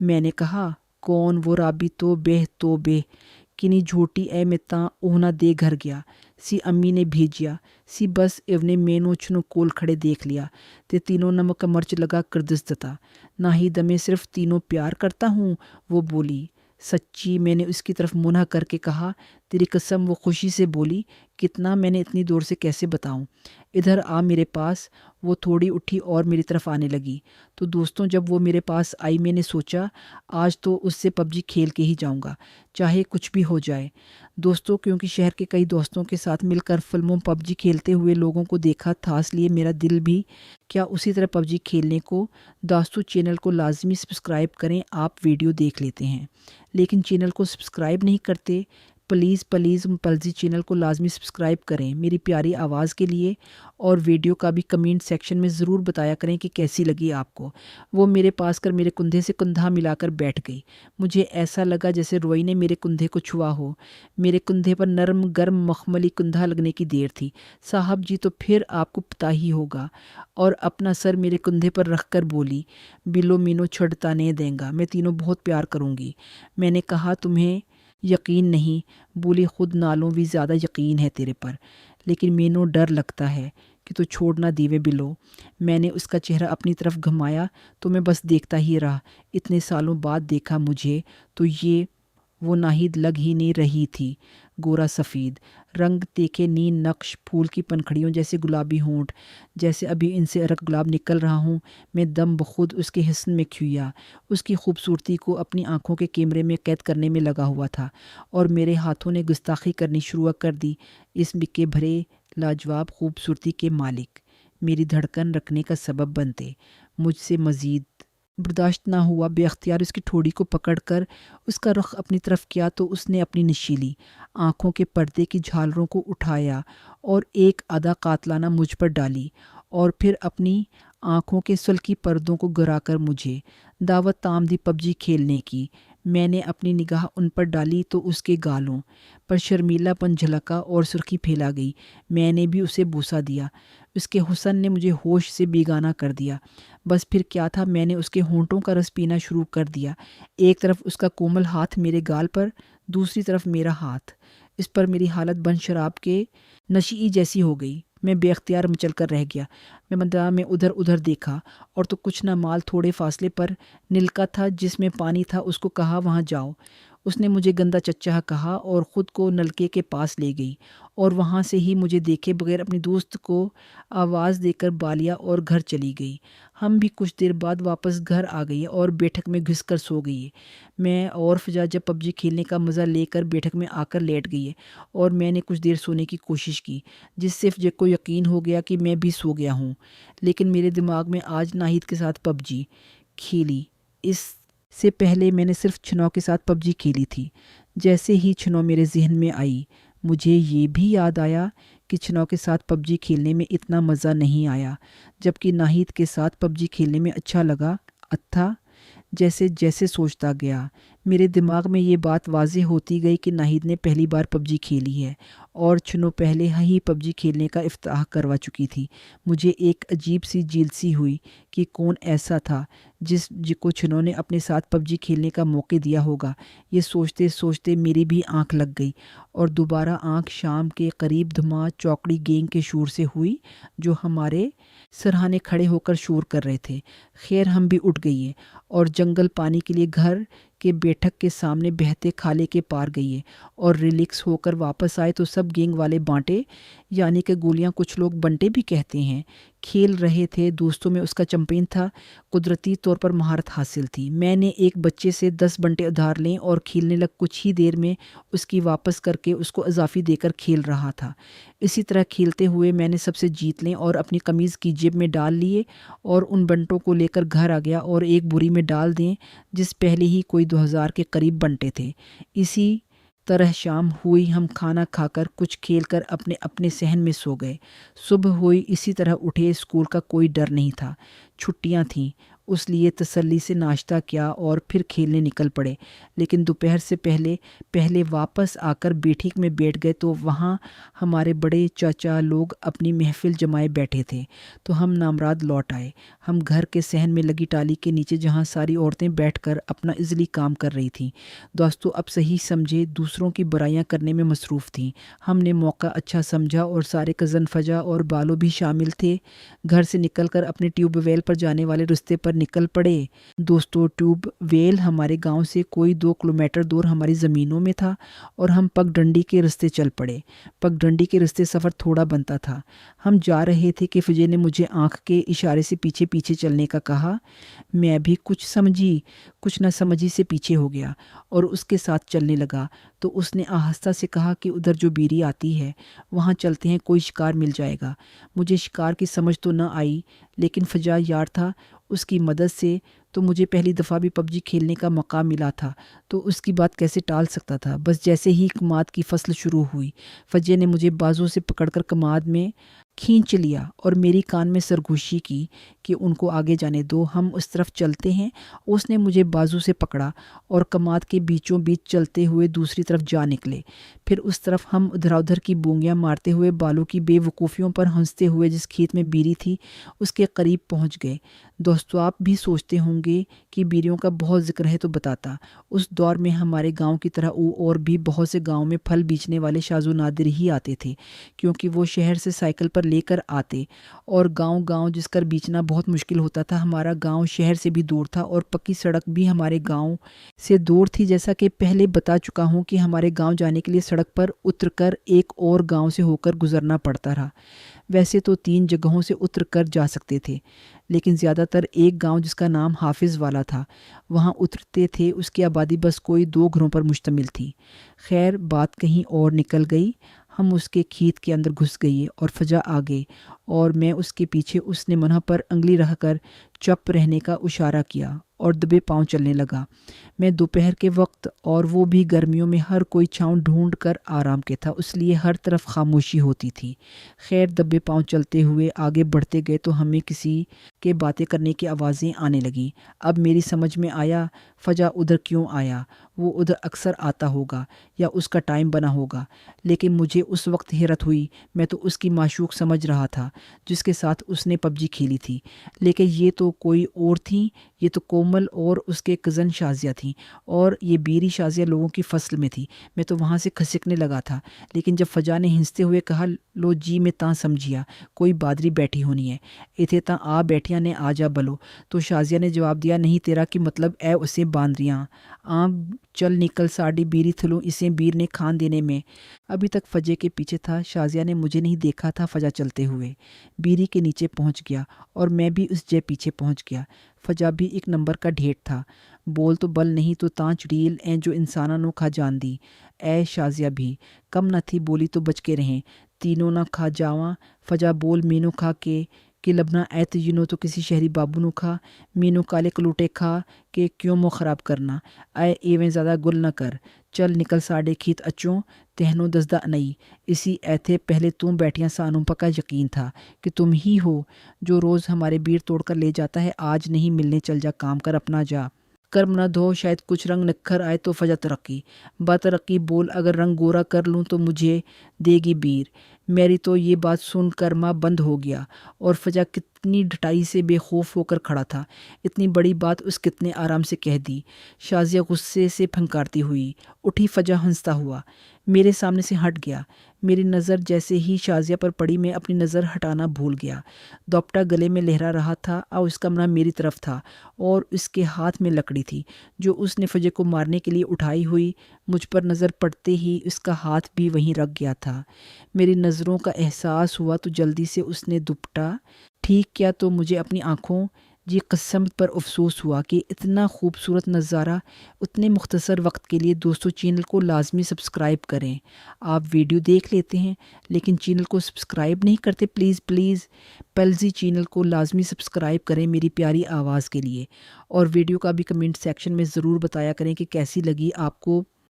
میں نے کہا کون وہ رابی تو بے کنی جھوٹی اے میں تاں اوہنا دے گھر گیا سی امی نے بھیجیا سی بس ایونے مینو چھنو کول کھڑے دیکھ لیا تے تینوں نمک مرچ لگا کر دس دتا نہ ہی دمے صرف تینوں پیار کرتا ہوں وہ بولی۔ سچی؟ میں نے اس کی طرف منہ کر کے کہا۔ تیری قسم؟ وہ خوشی سے بولی۔ کتنا؟ میں نے اتنی دور سے کیسے بتاؤں؟ ادھر آ میرے پاس۔ وہ تھوڑی اٹھی اور میری طرف آنے لگی تو دوستوں جب وہ میرے پاس آئی میں نے سوچا آج تو اس سے پب جی کھیل کے ہی جاؤں گا چاہے کچھ بھی ہو جائے دوستوں، کیونکہ شہر کے کئی دوستوں کے ساتھ مل کر فلموں پب جی کھیلتے ہوئے لوگوں کو دیکھا تھا، اس لیے میرا دل بھی کیا اسی طرح پب جی کھیلنے کو۔ دوستو چینل کو لازمی سبسکرائب کریں، آپ ویڈیو دیکھ لیتے ہیں لیکن چینل کو سبسکرائب نہیں کرتے، پلیز پلزی چینل کو لازمی سبسکرائب کریں میری پیاری آواز کے لیے، اور ویڈیو کا بھی کمنٹ سیکشن میں ضرور بتایا کریں کہ کیسی لگی آپ کو۔ وہ میرے پاس کر میرے کندھے سے کندھا ملا کر بیٹھ گئی۔ مجھے ایسا لگا جیسے روئی نے میرے کندھے کو چھوا ہو۔ میرے کندھے پر نرم گرم مخملی کندھا لگنے کی دیر تھی۔ صاحب جی تو پھر آپ کو پتہ ہی ہوگا، اور اپنا سر میرے کندھے پر رکھ کر بولی بلو مینو چھڑتا نہیں دیں گا، میں تینوں بہت پیار کروں گی۔ میں نے کہا تمہیں یقین نہیں؟ بولی خود نالوں بھی زیادہ یقین ہے تیرے پر، لیکن مینو ڈر لگتا ہے کہ تو چھوڑ نہ دیوے بلو۔ میں نے اس کا چہرہ اپنی طرف گھمایا تو میں بس دیکھتا ہی رہا۔ اتنے سالوں بعد دیکھا مجھے تو یہ وہ ناہید لگ ہی نہیں رہی تھی، گورا سفید رنگ دیکھے نین نقش پھول کی پنکھڑیوں جیسے گلابی ہونٹ، جیسے ابھی ان سے ارق گلاب نکل رہا ہوں۔ میں دم بخود اس کے حسن میں کھویا، اس کی خوبصورتی کو اپنی آنکھوں کے کیمرے میں قید کرنے میں لگا ہوا تھا، اور میرے ہاتھوں نے گستاخی کرنی شروع کر دی۔ اس بکے بھرے لاجواب خوبصورتی کے مالک میری دھڑکن رکھنے کا سبب بنتے۔ مجھ سے مزید برداشت نہ ہوا، بے اختیار اس کی ٹھوڑی کو پکڑ کر اس کا رخ اپنی طرف کیا تو اس نے اپنی نشیلی آنکھوں کے پردے کی جھالروں کو اٹھایا اور ایک ادا قاتلانہ مجھ پر ڈالی، اور پھر اپنی آنکھوں کے سلکی پردوں کو گرا کر مجھے دعوت تام دی پب جی کھیلنے کی۔ میں نے اپنی نگاہ ان پر ڈالی تو اس کے گالوں پر شرمیلا پن جھلکا اور سرخی پھیلا گئی۔ میں نے بھی اسے بوسہ دیا۔ اس کے حسن نے مجھے ہوش سے بیگانہ کر دیا۔ بس پھر کیا تھا، میں نے اس کے ہونٹوں کا رس پینا شروع کر دیا۔ ایک طرف اس کا کومل ہاتھ میرے گال پر، دوسری طرف میرا ہاتھ۔ اس پر میری حالت بن شراب کے نشئی جیسی ہو گئی۔ میں بے اختیار مچل کر رہ گیا۔ میں میدان میں ادھر ادھر دیکھا اور تو کچھ نہ مال تھوڑے فاصلے پر نلکا تھا جس میں پانی تھا، اس کو کہا وہاں جاؤ۔ اس نے مجھے گندا چچا کہا اور خود کو نلکے کے پاس لے گئی، اور وہاں سے ہی مجھے دیکھے بغیر اپنی دوست کو آواز دے کر بالیا اور گھر چلی گئی۔ ہم بھی کچھ دیر بعد واپس گھر آ گئے اور بیٹھک میں گھس کر سو گئی۔ میں اور فجا جب پب جی کھیلنے کا مزہ لے کر بیٹھک میں آ کر لیٹ گئی، اور میں نے کچھ دیر سونے کی کوشش کی جس سے فجا کو یقین ہو گیا کہ میں بھی سو گیا ہوں، لیکن میرے دماغ میں آج ناہید کے ساتھ پب جی کھیلی۔ اس سے پہلے میں نے صرف چھنو کے ساتھ پب جی کھیلی تھی۔ جیسے ہی چھنو میرے ذہن میں آئی مجھے یہ بھی یاد آیا کہ چھنو کے ساتھ پب جی کھیلنے میں اتنا مزہ نہیں آیا جبکہ ناہید کے ساتھ پب جی کھیلنے میں اچھا لگا تھا۔ جیسے جیسے سوچتا گیا میرے دماغ میں یہ بات واضح ہوتی گئی کہ ناہید نے پہلی بار پب جی کھیلی ہے اور چھنو پہلے ہی پب جی کھیلنے کا افتتاح کروا چکی تھی۔ مجھے ایک عجیب سی جیلسی ہوئی کہ کون ایسا تھا جس کو چھنو نے اپنے ساتھ پب جی کھیلنے کا موقع دیا ہوگا۔ یہ سوچتے سوچتے میری بھی آنکھ لگ گئی، اور دوبارہ آنکھ شام کے قریب دھما چوکڑی گینگ کے شور سے ہوئی جو ہمارے سرہانے کھڑے ہو کر شور کر رہے تھے۔ خیر ہم بھی اٹھ گئے اور جنگل پانی کے لیے گھر کے بیٹھک کے سامنے بہتے کھالے کے پار گئے، اور ریلیکس ہو کر واپس آئے تو سب گینگ والے بانٹے، یعنی کہ گولیاں کچھ لوگ بنٹے بھی کہتے ہیں، کھیل رہے تھے۔ دوستوں میں اس کا چمپئن تھا، قدرتی طور پر مہارت حاصل تھی۔ میں نے ایک بچے سے 10 بنٹے ادھار لیں اور کھیلنے لگ کچھ ہی دیر میں اس کی واپس کر کے اس کو اضافی دے کر کھیل رہا تھا۔ اسی طرح کھیلتے ہوئے میں نے سب سے جیت لیں اور اپنی قمیض کی جیب میں ڈال لیے، اور ان بنٹوں کو لے کر گھر آ گیا اور ایک بوری میں ڈال دیں جس پہلے ہی کوئی 2000 کے قریب بنٹے تھے۔ اسی طرح شام ہوئی، ہم کھانا کھا کر کچھ کھیل کر اپنے اپنے صحن میں سو گئے۔ صبح ہوئی، اسی طرح اٹھے، اسکول کا کوئی ڈر نہیں تھا، چھٹیاں تھیں۔ اس لیے تسلی سے ناشتہ کیا اور پھر کھیلنے نکل پڑے، لیکن دوپہر سے پہلے واپس آ کر بیٹھک میں بیٹھ گئے تو وہاں ہمارے بڑے چاچا لوگ اپنی محفل جمائے بیٹھے تھے، تو ہم نامراد لوٹ آئے۔ ہم گھر کے صحن میں لگی ٹالی کے نیچے جہاں ساری عورتیں بیٹھ کر اپنا ازلی کام کر رہی تھیں، دوستو اب صحیح سمجھے دوسروں کی برائیاں کرنے میں مصروف تھیں۔ ہم نے موقع اچھا سمجھا اور سارے کزن فجا اور بالو بھی شامل تھے، گھر سے نکل کر اپنے ٹیوب ویل پر جانے والے رستے پر نکل پڑے۔ دوستو ٹیوب ویل ہمارے گاؤں سے کوئی 2 کلومیٹر دور ہماری زمینوں میں تھا اور ہم پگ ڈنڈی کے رستے چل پڑے۔ پگ ڈنڈی کے رستے سفر تھوڑا بنتا تھا۔ ہم جا رہے تھے کہ فجے نے مجھے آنکھ کے اشارے سے پیچھے پیچھے چلنے کا کہا۔ میں بھی کچھ نہ سمجھی سے پیچھے ہو گیا اور اس کے ساتھ چلنے لگا، تو اس نے آہستہ سے کہا کہ ادھر جو بیری آتی ہے وہاں چلتے ہیں، کوئی شکار مل جائے گا۔ مجھے شکار کی سمجھ تو نہ آئی، لیکن فجا یار تھا، اس کی مدد سے تو مجھے پہلی دفعہ بھی PUBG کھیلنے کا موقع ملا تھا، تو اس کی بات کیسے ٹال سکتا تھا۔ بس جیسے ہی کماد کی فصل شروع ہوئی، فجے نے مجھے بازو سے پکڑ کر کماد میں کھینچ لیا اور میری کان میں سرگوشی کی کہ ان کو آگے جانے دو، ہم اس طرف چلتے ہیں۔ اس نے مجھے بازو سے پکڑا اور کماد کے بیچوں بیچ چلتے ہوئے دوسری طرف جا نکلے۔ پھر اس طرف ہم ادھر کی بونگیاں مارتے ہوئے بالوں کی بے وقوفیوں پر ہنستے ہوئے جس کھیت میں بیری تھی اس کے قریب پہنچ گئے۔ دوستو آپ بھی سوچتے ہوں گے کہ بیریوں کا بہت ذکر ہے تو بتاتا، اس دور میں ہمارے گاؤں کی طرح اور بھی بہت سے گاؤں میں پھل بیچنے والے شاذ و نادر ہی آتے تھے، کیونکہ وہ شہر سے سائیکل پر لے کر آتے اور گاؤں جس کر بیچنا بہت مشکل ہوتا تھا۔ ہمارا گاؤں شہر سے بھی دور تھا اور پکی سڑک بھی ہمارے گاؤں سے دور تھی، جیسا کہ پہلے بتا چکا ہوں کہ ہمارے گاؤں جانے کے لیے سڑک پر اتر کر ایک اور گاؤں سے ہو کر گزرنا پڑتا رہا۔ ویسے تو 3 جگہوں سے اتر کر جا سکتے تھے، لیکن زیادہ تر ایک گاؤں جس کا نام حافظ والا تھا وہاں اترتے تھے۔ اس کی آبادی بس کوئی 2 گھروں پر مشتمل تھی۔ خیر بات کہیں اور نکل گئی، ہم اس کے کھیت کے اندر گھس گئے اور فجا آ گئے اور میں اس کے پیچھے۔ اس نے منہ پر انگلی رکھ کر چپ رہنے کا اشارہ کیا اور دبے پاؤں چلنے لگا۔ میں دوپہر کے وقت اور وہ بھی گرمیوں میں ہر کوئی چھاؤں ڈھونڈ کر آرام کے تھا، اس لیے ہر طرف خاموشی ہوتی تھی۔ خیر دبے پاؤں چلتے ہوئے آگے بڑھتے گئے تو ہمیں کسی کے باتیں کرنے کی آوازیں آنے لگیں۔ اب میری سمجھ میں آیا فجا ادھر کیوں آیا، وہ ادھر اکثر آتا ہوگا یا اس کا ٹائم بنا ہوگا، لیکن مجھے اس وقت حیرت ہوئی۔ میں تو اس کی معشوق سمجھ رہا تھا جس کے ساتھ اس نے PUBG کھیلی تھی، لیکن یہ تو کوئی اور تھیں، یہ تو کومل اور اس کے کزن شازیہ تھیں، اور یہ بیری شازیہ لوگوں کی فصل میں تھی۔ میں تو وہاں سے کھسکنے لگا تھا، لیکن جب فجا نے ہنستے ہوئے کہا لو جی میں تاں سمجھیا کوئی بادری بیٹھی ہونی ہے، ایتھے تاں آ بیٹھیاں نے آ جا بلو، تو شازیہ نے جواب دیا نہیں تیرا کی مطلب اے اسے باندریاں چل نکل ساڑی بیری تھلوں اسے بیر نے کھان دینے میں۔ ابھی تک فجے کے پیچھے تھا، شازیہ نے مجھے نہیں دیکھا تھا۔ فجا چلتے ہوئے بیری کے نیچے پہنچ گیا اور میں بھی اس جے پیچھے پہنچ گیا۔ فجا بھی 1 نمبر کا ڈھیٹ تھا، بول تو بل نہیں تو تاں چڑیل ایں جو انساناں نو کھا جان دی، اے شازیہ بھی کم نہ تھی بولی تو بچ کے رہیں، تینوں نہ کھا جاواں۔ فجا بول مینو کھا کہ لبنا ایت جنوں تو کسی شہری بابو نو کھا، مینو کالے کلوٹے کھا کہ کیوں مو خراب کرنا، اے ایویں زیادہ گل نہ کر، چل نکل ساڑے کھیت اچوں تہنوں دزدہ نہیں، اسی ایتھے پہلے تم بیٹھیاں سانوں پکا یقین تھا کہ تم ہی ہو جو روز ہمارے بیر توڑ کر لے جاتا ہے، آج نہیں ملنے چل جا کام کر اپنا جا، کرم نہ دھو شاید کچھ رنگ نکھر آئے تو فجا ترقی بترقی بول اگر رنگ گورا کر لوں تو مجھے دے گی بیر۔ میری تو یہ بات سن کر ماں بند ہو گیا، اور فجا کتنی ڈٹائی سے بے خوف ہو کر کھڑا تھا، اتنی بڑی بات اس کتنے آرام سے کہہ دی۔ شازیہ غصے سے پھنکارتی ہوئی اٹھی، فجا ہنستا ہوا میرے سامنے سے ہٹ گیا۔ میری نظر جیسے ہی شازیہ پر پڑی میں اپنی نظر ہٹانا بھول گیا۔ دوپٹہ گلے میں لہرا رہا تھا اور اس کا منہ میری طرف تھا اور اس کے ہاتھ میں لکڑی تھی جو اس نے فجے کو مارنے کے لیے اٹھائی ہوئی۔ مجھ پر نظر پڑتے ہی اس کا ہاتھ بھی وہیں رکھ گیا تھا۔ میری نظروں کا احساس ہوا تو جلدی سے اس نے دوپٹہ ٹھیک کیا تو مجھے اپنی آنکھوں جی قسمت پر افسوس ہوا کہ اتنا خوبصورت نظارہ اتنے مختصر وقت کے لیے۔ دوستو چینل کو لازمی سبسکرائب کریں، آپ ویڈیو دیکھ لیتے ہیں لیکن چینل کو سبسکرائب نہیں کرتے، پلیز پلزی چینل کو لازمی سبسکرائب کریں میری پیاری آواز کے لیے، اور ویڈیو کا بھی کمنٹ سیکشن میں ضرور بتایا کریں کہ کیسی لگی آپ کو